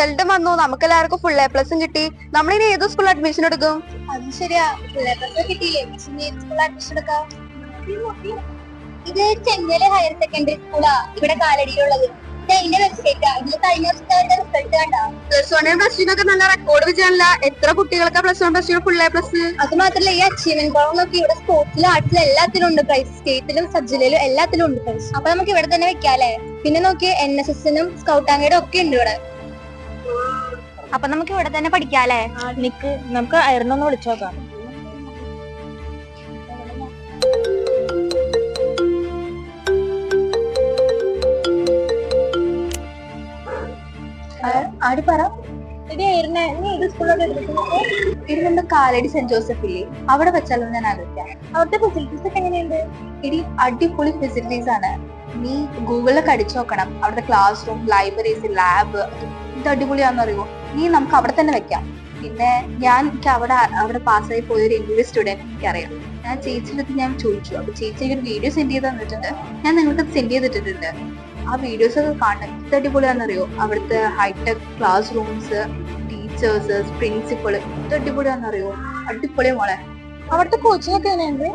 റിസൾട്ടും വന്നു, നമുക്ക് എല്ലാവർക്കും ഫുൾ എ പ്ലസും കിട്ടി. നമ്മളിനി ഏത് സ്കൂളിൽ അഡ്മിഷൻ എടുക്കും? അത് ശരിയാ, ഫുൾ എ പ്ലസ് കിട്ടിയില്ലേ? സ്കൂളിൽ അഡ്മിഷൻ എടുക്കാം. ഇത് ചെങ്ങല ഹയർ സെക്കൻഡറി സ്കൂളാ, ഇവിടെ കാലടിയിലുള്ളത്. ഇതിന്റെ വെബ്സൈറ്റാ. ഇതിൽ കഴിഞ്ഞ വർഷത്തെ റിസൾട്ട് കണ്ടാ? പ്ലസ് വൺ പ്ലസ് ടു ഒക്കെ നല്ല റെക്കോർഡ് വിജയല്ല. എത്ര കുട്ടികൾക്ക് plus one plus two full A plus? അത് മാത്രല്ല, ഈ അച്ചീവ്മെന്റ് കോളം നോക്കി ഇവിടെ സ്പോർട്സിലും ആർട്സിലും എല്ലാത്തിലും ഉണ്ട് പ്രൈസ്. സ്റ്റേറ്റിലും സബ് ജില്ലയിലും എല്ലാത്തിലും ഉണ്ട് പ്രൈസ്. അപ്പൊ നമുക്ക് ഇവിടെ തന്നെ വെക്കാല്ലേ? പിന്നെ നോക്കി NSSനും സ്കൗട്ട് ആൻഡ് ഗൈഡും ഒക്കെ ഉണ്ട് ഇവിടെ. അപ്പൊ നമുക്ക് ഇവിടെ തന്നെ പഠിക്കാല്ലേ? നിക്ക്, നമുക്ക് അയർന്നൊന്ന് വിളിച്ചോക്കാം. ആര് പറ. ഇത് ആയിരുന്നേ, നീ ഏത് സ്കൂളിലോട്ട് എടുക്കുന്നത്? ഇത് നമ്മുടെ കാലടി സെന്റ് ജോസഫ് ഇല്ലേ, അവിടെ വെച്ചാലോ ഞാൻ ആലോചിക്കാം. അവിടുത്തെ ഫെസിലിറ്റീസ് ഒക്കെ എങ്ങനെയുണ്ട്? ഇനി അടിപൊളി ഫെസിലിറ്റീസ് ആണ്. നീ ഗൂഗിളിലൊക്കെ അടിച്ചു നോക്കണം. അവിടുത്തെ ക്ലാസ് റൂം, ലൈബ്രറീസ്, ലാബ്, ഇത് അടിപൊളിയാണെന്ന് അറിയുമോ. നീ നമുക്ക് അവിടെ തന്നെ വെക്കാം. പിന്നെ എനിക്ക് അവിടെ പാസ്സായി പോയൊരു MBBS സ്റ്റുഡന്റ് എനിക്കറിയാം. ഞാൻ ചേച്ചിയുടെ അടുത്ത് ഞാൻ ചോദിച്ചു. അപ്പൊ ചേച്ചി ഒരു വീഡിയോ സെൻഡ് ചെയ്ത് തന്നിട്ടുണ്ട്. ഞാൻ നിങ്ങൾക്ക് സെൻഡ് ചെയ്തിട്ടുണ്ട്. ആ വീഡിയോസ് ഒക്കെ കാണണം. ഇത് അടിപൊളിയാണെന്നറിയോ. അവിടുത്തെ hitech classrooms, teachers, principal, ഇത് അടിപൊളിയാണെന്നറിയോ. അടിപൊളിയാ മോളെ. അവിടുത്തെ കോച്ചിങ് ഒക്കെ എങ്ങനെയുണ്ട്?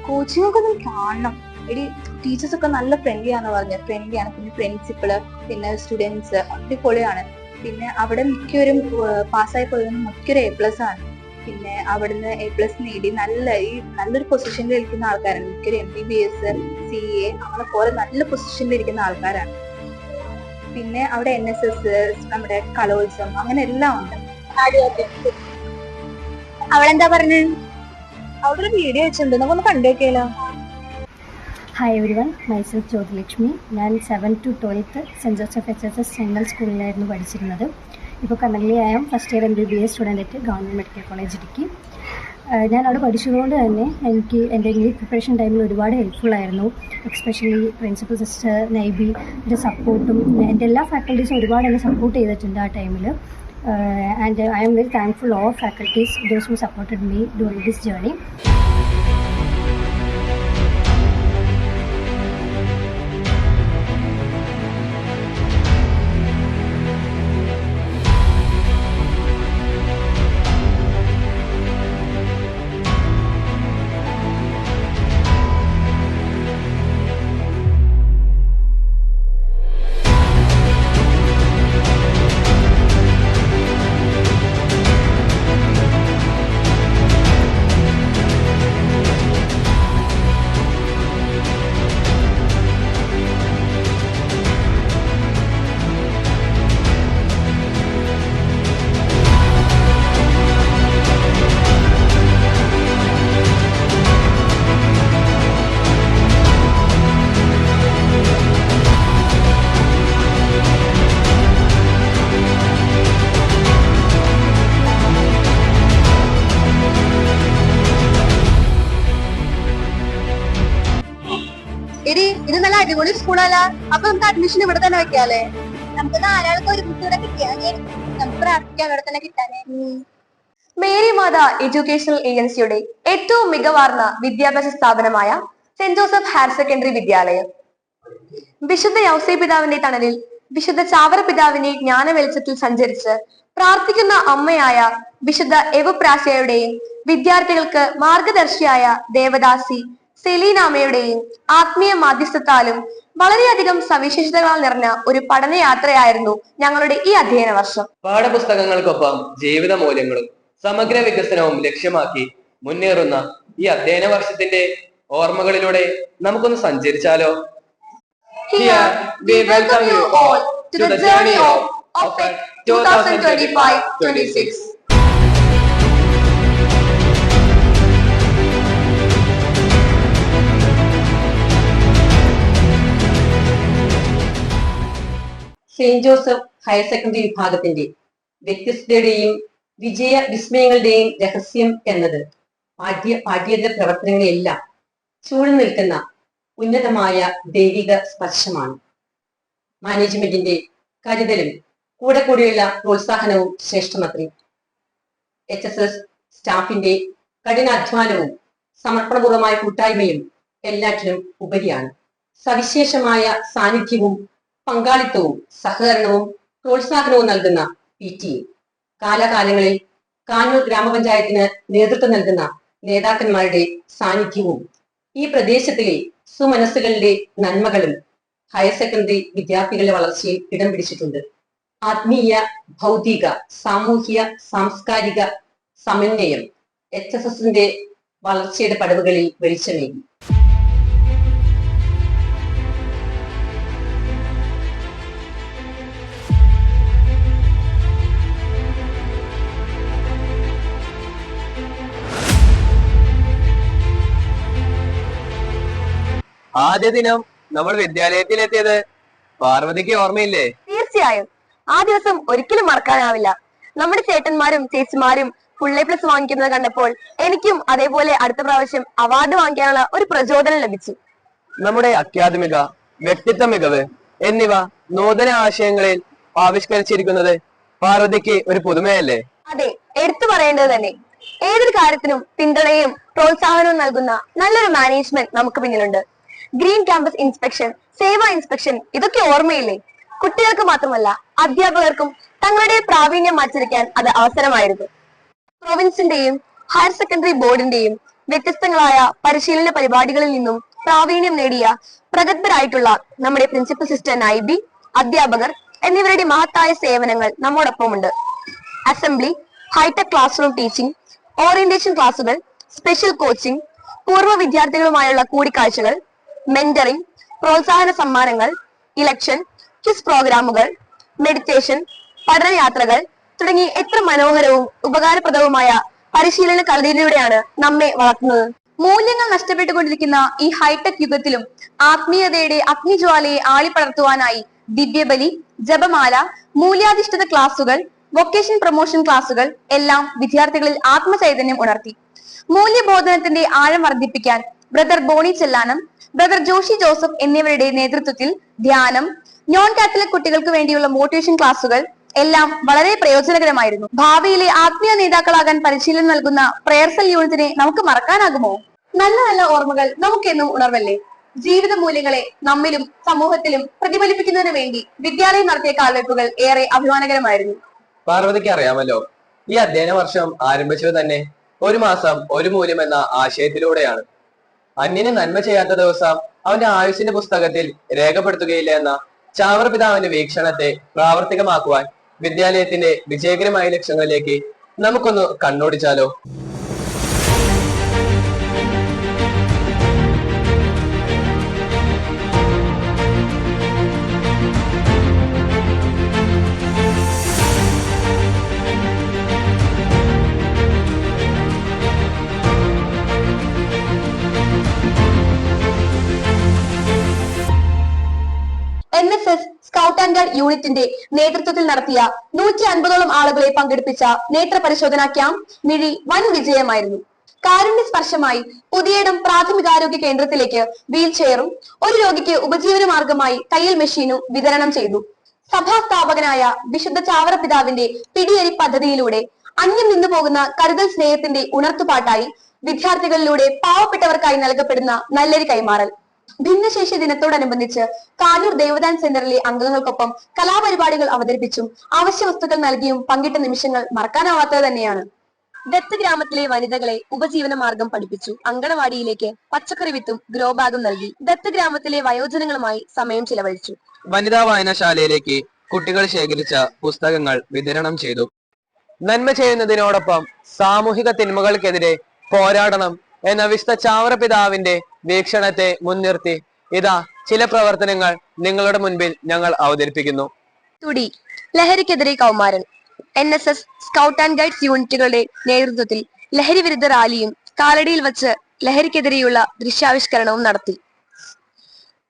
കോച്ചിങ് ഒക്കെ നീ കാണണം. എടി, ടീച്ചേഴ്സ് ഒക്കെ നല്ല ഫ്രണ്ട്ലി ആണെന്ന് പറഞ്ഞത്. ഫ്രണ്ട്ലി ആണ്. പിന്നെ പ്രിൻസിപ്പള്, പിന്നെ സ്റ്റുഡൻസ് അടിപൊളിയാണ്. പിന്നെ അവിടെ മിക്കവരും പാസ്സായി പോയതിന് മിക്കൊരു A+ ആണ്. പിന്നെ അവിടുന്ന് A+ നേടി നല്ലൊരു പൊസിഷനിൽ ഇരിക്കുന്ന ആൾക്കാരാണ് മിക്കൊരു. MBBS, CA അങ്ങനെ പോലെ നല്ല പൊസിഷനിൽ ഇരിക്കുന്ന ആൾക്കാരാണ്. പിന്നെ അവിടെ NSS, നമ്മുടെ കലോത്സവം, അങ്ങനെ എല്ലാം ഉണ്ട്. അവളെന്താ പറഞ്ഞു? അവിടെ ഒരു വീഡിയോ വെച്ചിട്ടുണ്ട്, നമുക്കൊന്ന് കണ്ടുവെക്കാലോ. Hi everyone, myself Jyothilakshmi. ഞാൻ 7th to 12th saint Joseph HSS central സ്കൂളിലായിരുന്നു പഠിച്ചിരുന്നത്. ഇപ്പോൾ currently I am first year MBBS student at government medical college Idukki. ഞാൻ അവിടെ പഠിച്ചതുകൊണ്ട് തന്നെ എനിക്ക് എൻ്റെ ഇംഗ്ലീഷ് പ്രിപ്പറേഷൻ ടൈമിൽ ഒരുപാട് ഹെൽപ്ഫുൾ ആയിരുന്നു. എക്സ്പെഷ്യലി പ്രിൻസിപ്പൽ സിസ്റ്റർ നൈബിയുടെ സപ്പോർട്ടും എൻ്റെ എല്ലാ ഫാക്കൽറ്റീസും ഒരുപാട് എന്നെ സപ്പോർട്ട് ചെയ്തിട്ടുണ്ട് ആ ടൈമിൽ. And I am very thankful all faculties, those who supported me during this journey. എടി, ഇത് നല്ല അടിപൊളി സ്കൂളല്ല? അപ്പൊ നമുക്ക് അഡ്മിഷൻ ഇവിടെ തന്നെ വെക്കാല്ലേ? നമുക്ക് 4 ആൾക്ക് ഒരു കുട്ടിയുടെ കിട്ടിയാൽ നമുക്ക് പ്രാർത്ഥിക്കാം ഇവിടെ തന്നെ കിട്ടാനേ. മേരി മാത എഡ്യൂക്കേഷണൽ ഏജൻസിയുടെ ഏറ്റവും മികവാർന്ന വിദ്യാഭ്യാസ സ്ഥാപനമായ സെന്റ് ജോസഫ് ഹയർ സെക്കൻഡറി വിദ്യാലയം വിശുദ്ധ യൗസേ പിതാവിന്റെ തണലിൽ വിശുദ്ധ ചാവറ പിതാവിന്റെ ജ്ഞാന വെളിച്ചത്തിൽ സഞ്ചരിച്ച് പ്രാർത്ഥിക്കുന്ന അമ്മയായ വിശുദ്ധ എവുപ്രാസ്യയുടെയും വിദ്യാർത്ഥികൾക്ക് മാർഗദർശിയായ ദേവദാസി സെലീനാമയുടെയും ആത്മീയ മാധ്യസ്ഥത്താലും വളരെയധികം സവിശേഷതകളാൽ നിറഞ്ഞ ഒരു പഠനയാത്രയായിരുന്നു ഞങ്ങളുടെ ഈ അധ്യയന വർഷം. പാഠപുസ്തകങ്ങൾക്കൊപ്പം ജീവിത മൂല്യങ്ങളും സമഗ്ര വികസനവും ലക്ഷ്യമാക്കി മുന്നേറുന്ന ഈ അധ്യയന വർഷത്തിന്റെ ഓർമ്മകളിലൂടെ നമുക്കൊന്ന് സഞ്ചരിച്ചാലോ? Here we welcome you all to the journey of OPEC 2025-26. Saint Joseph higher secondary വിഭാഗത്തിന്റെ വ്യത്യസ്തതയുടെയും വിജയ വിസ്മയങ്ങളുടെയും രഹസ്യം എന്നത് പാഠ്യേതര പ്രവർത്തനങ്ങളെല്ലാം ചൂഴ്ന്നു നിൽക്കുന്ന ഉന്നതമായ ദൈവിക സ്പർശമാണ്. മാനേജ്മെന്റിന്റെ കരുതലും കൂടെയുള്ള പ്രോത്സാഹനവും ശ്രേഷ്ഠമത്രേ. HSS സ്റ്റാഫിന്റെ കഠിനാധ്വാനവും സമർപ്പണപൂർവമായ കൂട്ടായ്മയും എല്ലാറ്റിനും ഉപരിയാണ്. സവിശേഷമായ സാന്നിധ്യവും പങ്കാളിത്തവും സഹകരണവും പ്രോത്സാഹനവും നൽകുന്ന PT കാലാകാലങ്ങളിൽ കാനൂർ ഗ്രാമപഞ്ചായത്തിന് നേതൃത്വം നൽകുന്ന നേതാക്കന്മാരുടെ സാന്നിധ്യവും ഈ പ്രദേശത്തിലെ സുമനസ്സുകളുടെ നന്മകളും ഹയർ സെക്കൻഡറി വിദ്യാർത്ഥികളുടെ വളർച്ചയിൽ ഇടം പിടിച്ചിട്ടുണ്ട്. ആത്മീയ, ഭൗതിക, സാമൂഹ്യ, സാംസ്കാരിക സമന്വയം HSSന്റെ വളർച്ചയുടെ പടവുകളിൽ വെളിച്ചമേകി. ആദ്യ ദിനം നമ്മൾ വിദ്യാലയത്തിലെത്തിയത് പാർവതിക്ക് ഓർമ്മയില്ലേ? തീർച്ചയായും ആ ദിവസം ഒരിക്കലും മറക്കാനാവില്ല. നമ്മുടെ ചേട്ടന്മാരും ചേച്ചിമാരും ഫുൾ A+ വാങ്ങിക്കുന്നത് കണ്ടപ്പോൾ എനിക്കും അതേപോലെ അടുത്ത പ്രാവശ്യം അവാർഡ് വാങ്ങിക്കാനുള്ള ഒരു പ്രചോദനം ലഭിച്ചു. നമ്മുടെ അക്കാദമിക, വ്യക്തിത്വ മികവ് എന്നിവ നൂതന ആശയങ്ങളിൽ ആവിഷ്കരിച്ചിരിക്കുന്നത് പാർവതിക്ക് ഒരു പുതുമയല്ലേ? അതെ, എടുത്തു പറയേണ്ടത് തന്നെ. ഏതൊരു കാര്യത്തിനും പിന്തുണയും പ്രോത്സാഹനവും നൽകുന്ന നല്ലൊരു മാനേജ്മെന്റ് നമുക്ക് പിന്നിലുണ്ട്. ഗ്രീൻ ക്യാമ്പസ് ഇൻസ്പെക്ഷൻ, സേവാ ഇൻസ്പെക്ഷൻ, ഇതൊക്കെ ഓർമ്മയില്ലേ? കുട്ടികൾക്ക് മാത്രമല്ല അധ്യാപകർക്കും തങ്ങളുടെ പ്രാവീണ്യം മാറ്റിരിക്കാൻ അത് അവസരമായിരുന്നു. പ്രൊവിൻസിന്റെയും ഹയർ സെക്കൻഡറി ബോർഡിന്റെയും വ്യത്യസ്തങ്ങളായ പരിശീലന പരിപാടികളിൽ നിന്നും പ്രാവീണ്യം നേടിയ പ്രഗത്ഭരായിട്ടുള്ള നമ്മുടെ പ്രിൻസിപ്പൽ സിസ്റ്റർ നൈബി, അധ്യാപകർ എന്നിവരുടെ മഹത്തായ സേവനങ്ങൾ നമ്മോടൊപ്പമുണ്ട്. Assembly, hi-tech classroom teaching, orientation ക്ലാസുകൾ, സ്പെഷ്യൽ കോച്ചിങ്, പൂർവ്വ വിദ്യാർത്ഥികളുമായുള്ള കൂടിക്കാഴ്ചകൾ, മെന്ററിംഗ്, പ്രോത്സാഹന സമ്മാനങ്ങൾ, ഇലക്ഷൻ, ക്വിസ് പ്രോഗ്രാമുകൾ, മെഡിറ്റേഷൻ, പഠനയാത്രകൾ തുടങ്ങി എത്ര മനോഹരവും ഉപകാരപ്രദവുമായ പരിശീലന കളരിയിലൂടെയാണ് നമ്മെ വളർത്തുന്നത്. മൂല്യങ്ങൾ നഷ്ടപ്പെട്ടുകൊണ്ടിരിക്കുന്ന ഈ ഹൈടെക് യുഗത്തിലും ആത്മീയതയുടെ അഗ്നിജ്വാലയെ ആളിപ്പടർത്തുവാനായി ദിവ്യബലി, ജപമാല, മൂല്യാധിഷ്ഠിത ക്ലാസുകൾ, വൊക്കേഷൻ പ്രൊമോഷൻ ക്ലാസുകൾ എല്ലാം വിദ്യാർത്ഥികളിൽ ആത്മചൈതന്യം ഉണർത്തി. മൂല്യബോധനത്തിന്റെ ആഴം വർദ്ധിപ്പിക്കാൻ ബ്രദർ ബോണി ചെല്ലാനം, ബ്രദർ ജോഷി ജോസഫ് എന്നിവരുടെ നേതൃത്വത്തിൽ ധ്യാനം, നോൺ കാത്തലിക് കുട്ടികൾക്ക് വേണ്ടിയുള്ള മോട്ടിവേഷൻ ക്ലാസുകൾ എല്ലാം വളരെ പ്രയോജനകരമായിരുന്നു. ഭാവിയിലെ ആത്മീയ നേതാക്കളാകാൻ പരിശീലനം നൽകുന്ന പ്രയർ സെൽ യൂണിറ്റിനെ നമുക്ക് മറക്കാനാകുമോ? നല്ല നല്ല ഓർമ്മകൾ നമുക്കെന്നും ഉണർവല്ലേ? ജീവിത മൂല്യങ്ങളെ നമ്മിലും സമൂഹത്തിലും പ്രതിഫലിപ്പിക്കുന്നതിന് വേണ്ടി വിദ്യാലയം നടത്തിയ കാൽവെപ്പുകൾ ഏറെ അഭിമാനകരമായിരുന്നു. പാർവതിക്ക് അറിയാമല്ലോ, ഈ അധ്യയന വർഷം ആരംഭിച്ചത് തന്നെ ഒരു മാസം ഒരു മൂല്യം എന്ന ആശയത്തിലൂടെയാണ്. അന്യന് നന്മ ചെയ്യാത്ത ദിവസം അവന്റെ ആയുസ്സിന്റെ പുസ്തകത്തിൽ രേഖപ്പെടുത്തുകയില്ല എന്ന ചാവറ പിതാവിന്റെ വീക്ഷണത്തെ പ്രാവർത്തികമാക്കുവാൻ വിദ്യാലയത്തിന്റെ വിജയകരമായ ലക്ഷ്യങ്ങളിലേക്ക് നമുക്കൊന്ന് കണ്ണോടിച്ചാലോ? NSS സ്കൗട്ട് ആൻഡ് ഗൈഡ് യൂണിറ്റിന്റെ നേതൃത്വത്തിൽ നടത്തിയ 150ഓളം ആളുകളെ പങ്കെടുപ്പിച്ച നേത്ര പരിശോധനാ ക്യാമ്പ് മിഴി വൻ വിജയമായിരുന്നു. കാരുണ്യ സ്പർശമായി പുതിയടം പ്രാഥമികാരോഗ്യ കേന്ദ്രത്തിലേക്ക് വീൽ ചെയറും ഒരു രോഗിക്ക് ഉപജീവന മാർഗമായി തയ്യൽ മെഷീനും വിതരണം ചെയ്തു. സഭാ സ്ഥാപകനായ വിശുദ്ധ ചാവറ പിതാവിന്റെ പിടിയരി പദ്ധതിയിലൂടെ അന്യം നിന്നു പോകുന്ന കരുതൽ സ്നേഹത്തിന്റെ ഉണർത്തുപാട്ടായി വിദ്യാർത്ഥികളിലൂടെ പാവപ്പെട്ടവർക്കായി നൽകപ്പെടുന്ന നല്ലൊരു കൈമാറൽ. ഭിന്നശേഷി ദിനത്തോടനുബന്ധിച്ച് കാനൂർ ദേവദാൻ സെന്ററിലെ അംഗങ്ങൾക്കൊപ്പം കലാപരിപാടികൾ അവതരിപ്പിച്ചും അവശ്യ വസ്തുക്കൾ നൽകിയും പങ്കിട്ട നിമിഷങ്ങൾ മറക്കാനാവാത്തത് തന്നെയാണ്. ദത്ത് ഗ്രാമത്തിലെ വനിതകളെ ഉപജീവന മാർഗം പഠിപ്പിച്ചു. അങ്കണവാടിയിലേക്ക് പച്ചക്കറി വിത്തും ഗ്രോ ബാഗും നൽകി. ദത്ത് ഗ്രാമത്തിലെ വയോജനങ്ങളുമായി സമയം ചിലവഴിച്ചു. വനിതാ വായനശാലയിലേക്ക് കുട്ടികൾ ശേഖരിച്ച പുസ്തകങ്ങൾ വിതരണം ചെയ്തു. നന്മ ചെയ്യുന്നതിനോടൊപ്പം സാമൂഹിക തിന്മകൾക്കെതിരെ പോരാടണം എന്ന വിശുദ്ധ ചാവറ പിതാവിന്റെ വീക്ഷണത്തെ മുൻനിർത്തി ഇതാ ചില പ്രവർത്തനങ്ങൾ നിങ്ങളുടെ മുൻപിൽ ഞങ്ങൾ അവതരിപ്പിക്കുന്നു. തുടി ലഹരിക്കെതിരെ കൗമാരൻ. NSS സ്കൗട്ട് ആൻഡ് ഗൈഡ്സ് യൂണിറ്റുകളുടെ നേതൃത്വത്തിൽ ലഹരി വിരുദ്ധ റാലിയും കാലടിയിൽ വച്ച് ലഹരിക്കെതിരെയുള്ള ദൃശ്യാവിഷ്കരണവും നടത്തി.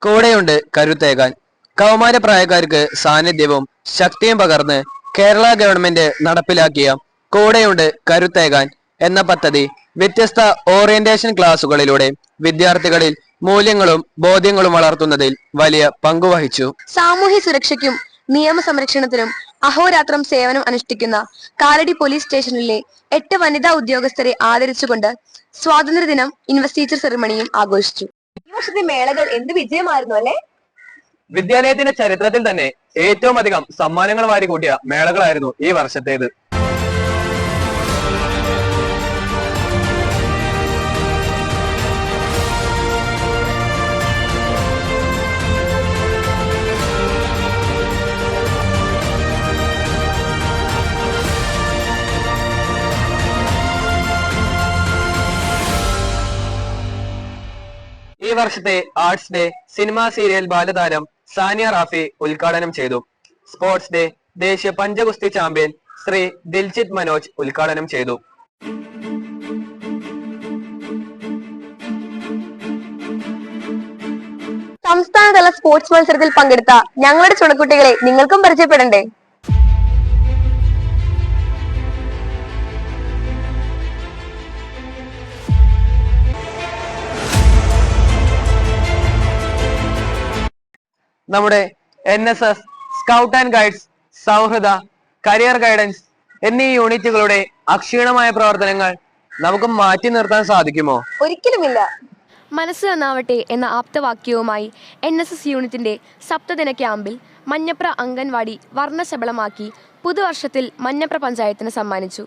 കൂടെയുണ്ട് കരുത്തേകാൻ. കൗമാര പ്രായക്കാർക്ക് സാന്നിധ്യവും ശക്തിയും പകർന്ന് കേരള ഗവൺമെന്റ് നടപ്പിലാക്കിയ കൂടെയുണ്ട് കരുത്തേകാൻ എന്ന പദ്ധതി വ്യത്യസ്ത ഓറിയന്റേഷൻ ക്ലാസുകളിലൂടെ വിദ്യാർത്ഥികളിൽ മൂല്യങ്ങളും ബോധ്യങ്ങളും വളർത്തുന്നതിൽ വലിയ പങ്കുവഹിച്ചു. സാമൂഹ്യ സുരക്ഷയ്ക്കും നിയമ സംരക്ഷണത്തിനും അഹോരാത്രം സേവനം അനുഷ്ഠിക്കുന്ന കാലടി പോലീസ് സ്റ്റേഷനിലെ 8 വനിതാ ഉദ്യോഗസ്ഥരെ ആദരിച്ചുകൊണ്ട് സ്വാതന്ത്ര്യദിനം ഇൻവെസ്റ്റിച്ചർ സെറിമണിയും ആഘോഷിച്ചു. ഈ വർഷത്തെ മേളകൾ എന്ത് വിജയമായിരുന്നു അല്ലേ? വിദ്യാലയത്തിന്റെ ചരിത്രത്തിൽ തന്നെ ഏറ്റവും അധികം സമ്മാനങ്ങൾ വാരിക്കൂട്ടിയ മേളകളായിരുന്നു ഈ വർഷത്തേത്. ഈ വർഷത്തെ ആർട്സ് ഡേ സിനിമാ സീരിയൽ ബാലതാരം സാനിയ റാഫി ഉദ്ഘാടനം ചെയ്തു. സ്പോർട്സ് ഡേ ദേശീയ പഞ്ചഗുസ്തി ചാമ്പ്യൻ ശ്രീ ദിൽജിത് മനോജ് ഉദ്ഘാടനം ചെയ്തു. സംസ്ഥാനതല സ്പോർട്സ് മത്സരത്തിൽ പങ്കെടുത്ത ഞങ്ങളുടെ ചുണക്കുട്ടികളെ നിങ്ങൾക്കും പരിചയപ്പെടണ്ടേ? നമ്മുടെ NSS, സ്കൗട്ട് ആൻഡ് ഗൈഡ്സ്, സൗഹൃദ, കരിയർ ഗൈഡൻസ് എന്നീ യൂണിറ്റുകളുടെ അക്ഷീണമായ പ്രവർത്തനങ്ങൾ നമുക്ക് മാറ്റി നിർത്താൻ സാധിക്കുമോ? ഒരിക്കലുമില്ല. മനസ്സ് നന്നാവട്ടെ എന്ന ആപ്തവാക്യവുമായി NSS യൂണിറ്റിന്റെ സപ്തദിന ക്യാമ്പിൽ മഞ്ഞപ്ര അംഗൻവാടി വർണ്ണശബളമാക്കി പുതുവർഷത്തിൽ മഞ്ഞപ്ര പഞ്ചായത്തിന് സമ്മാനിച്ചു.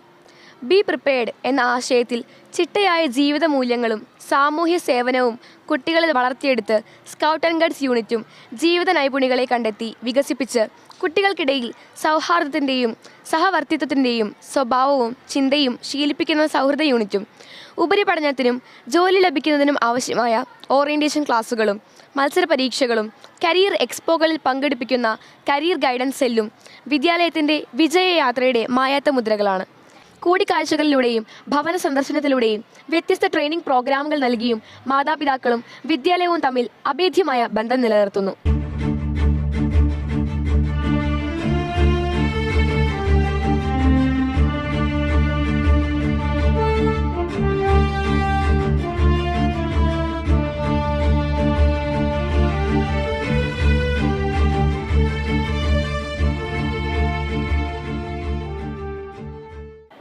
ബി പ്രിപ്പയർഡ് എന്ന ആശയത്തിൽ ചിട്ടയായ ജീവിത മൂല്യങ്ങളും സാമൂഹ്യ സേവനവും കുട്ടികളിൽ വളർത്തിയെടുത്ത് സ്കൗട്ട് ആൻഡ് ഗൈഡ്സ് യൂണിറ്റും ജീവിത നൈപുണികളെ കണ്ടെത്തി വികസിപ്പിച്ച് കുട്ടികൾക്കിടയിൽ സൗഹാർദ്ദത്തിൻ്റെയും സഹവർത്തിത്വത്തിൻ്റെയും സ്വഭാവവും ചിന്തയും ശീലിപ്പിക്കുന്ന സൗഹൃദ യൂണിറ്റും ഉപരിപഠനത്തിനും ജോലി ലഭിക്കുന്നതിനും ആവശ്യമായ ഓറിയന്റേഷൻ ക്ലാസുകളും മത്സര പരീക്ഷകളും കരിയർ എക്സ്പോകളിൽ പങ്കെടുപ്പിക്കുന്ന കരിയർ ഗൈഡൻസ് സെല്ലും വിദ്യാലയത്തിൻ്റെ വിജയയാത്രയുടെ മായാത്ത മുദ്രകളാണ്. കൂടിക്കാഴ്ചകളിലൂടെയും ഭവന സന്ദർശനത്തിലൂടെയും വ്യത്യസ്ത ട്രെയിനിംഗ് പ്രോഗ്രാമുകൾ നൽകിയും മാതാപിതാക്കളും വിദ്യാലയവും തമ്മിൽ അഭേദ്യമായ ബന്ധം നിലനിർത്തുന്നു.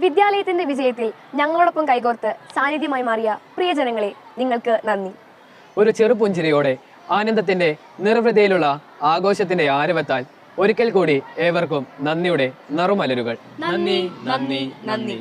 വിദ്യാലയത്തിന്റെ വിജയത്തിൽ ഞങ്ങളോടൊപ്പം കൈകോർത്ത് സാന്നിധ്യമായി മാറിയ പ്രിയജനങ്ങളെ നിങ്ങൾക്ക് നന്ദി. ഒരു ചെറുപുഞ്ചിരിയോടെ ആനന്ദത്തിന്റെ നിർവൃതിയിലുള്ള ആഘോഷത്തിന്റെ ആരവത്താൽ ഒരിക്കൽ കൂടി ഏവർക്കും നന്ദിയുടെ നറുമലരുകൾ. നന്ദി, നന്ദി, നന്ദി.